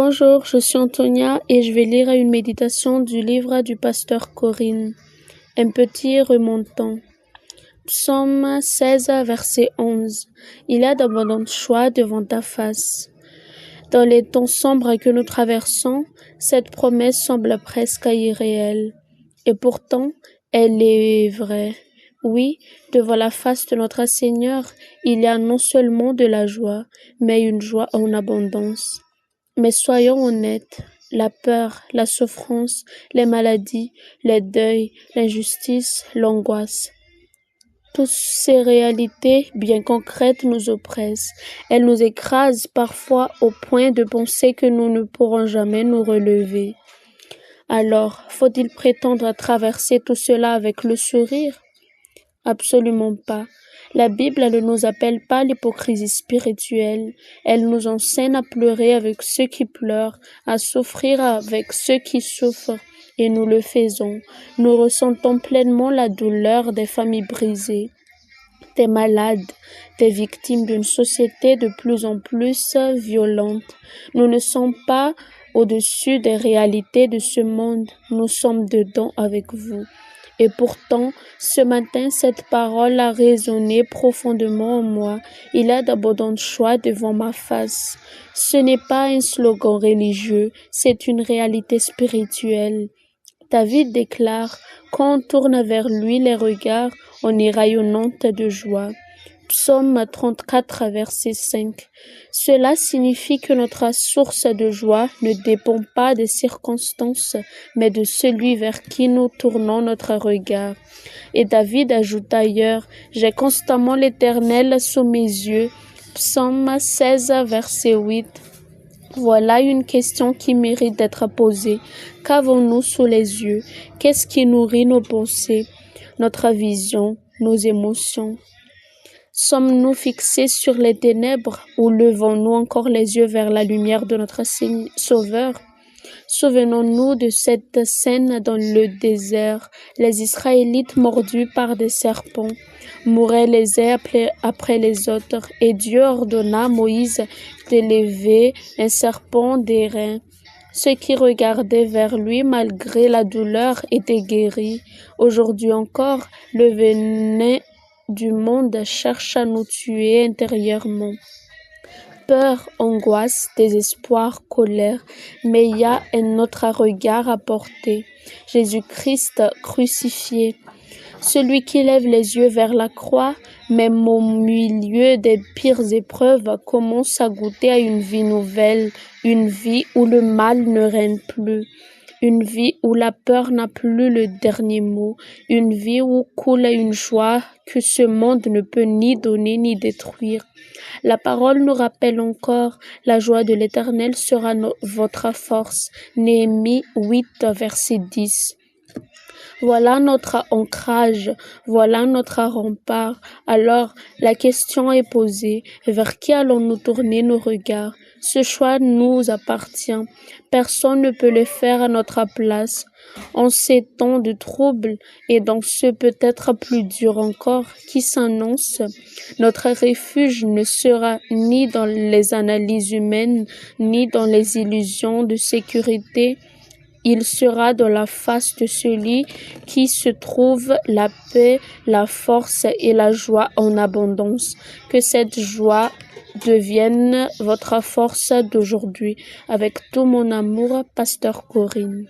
Bonjour, je suis Antonia et je vais lire une méditation du livre du pasteur Corinne. Un petit remontant. Psaume 16, verset 11. Il y a d'abondants choix devant ta face. Dans les temps sombres que nous traversons, cette promesse semble presque irréelle. Et pourtant, elle est vraie. Oui, devant la face de notre Seigneur, il y a non seulement de la joie, mais une joie en abondance. Mais soyons honnêtes, la peur, la souffrance, les maladies, les deuils, l'injustice, l'angoisse. Toutes ces réalités bien concrètes nous oppressent. Elles nous écrasent parfois au point de penser que nous ne pourrons jamais nous relever. Alors, faut-il prétendre à traverser tout cela avec le sourire? Absolument pas. La Bible ne nous appelle pas à l'hypocrisie spirituelle. Elle nous enseigne à pleurer avec ceux qui pleurent, à souffrir avec ceux qui souffrent, et nous le faisons. Nous ressentons pleinement la douleur des familles brisées, des malades, des victimes d'une société de plus en plus violente. Nous ne sommes pas au-dessus des réalités de ce monde, nous sommes dedans avec vous. Et pourtant, ce matin, cette parole a résonné profondément en moi. Il y a d'abondants choix devant ma face. Ce n'est pas un slogan religieux, c'est une réalité spirituelle. David déclare, quand on tourne vers lui les regards, on est rayonnante de joie. Psaume 34, verset 5. Cela signifie que notre source de joie ne dépend pas des circonstances, mais de celui vers qui nous tournons notre regard. Et David ajoute ailleurs, « J'ai constamment l'Éternel sous mes yeux ». Psaume 16, verset 8. Voilà une question qui mérite d'être posée. Qu'avons-nous sous les yeux? Qu'est-ce qui nourrit nos pensées, notre vision, nos émotions? Sommes-nous fixés sur les ténèbres ou levons-nous encore les yeux vers la lumière de notre Sauveur? Souvenons-nous de cette scène dans le désert, les Israélites mordus par des serpents, mouraient les uns après les autres, et Dieu ordonna à Moïse d'élever un serpent d'airain. Ceux qui regardaient vers lui malgré la douleur étaient guéris. Aujourd'hui encore, le venin du monde cherche à nous tuer intérieurement. Peur, angoisse, désespoir, colère, mais il y a un autre regard à porter. Jésus-Christ crucifié. Celui qui lève les yeux vers la croix, même au milieu des pires épreuves, commence à goûter à une vie nouvelle, une vie où le mal ne règne plus. Une vie où la peur n'a plus le dernier mot, une vie où coule une joie que ce monde ne peut ni donner ni détruire. La parole nous rappelle encore, la joie de l'Éternel sera votre force. Néhémie 8, verset 10. Voilà notre ancrage, voilà notre rempart. Alors, la question est posée, vers qui allons-nous tourner nos regards? Ce choix nous appartient. Personne ne peut le faire à notre place. En ces temps de troubles et dans ce peut-être plus dur encore qui s'annonce, notre refuge ne sera ni dans les analyses humaines, ni dans les illusions de sécurité. Il sera dans la face de celui qui se trouve la paix, la force et la joie en abondance. Que cette joie devienne votre force d'aujourd'hui. Avec tout mon amour, pasteur Corinne.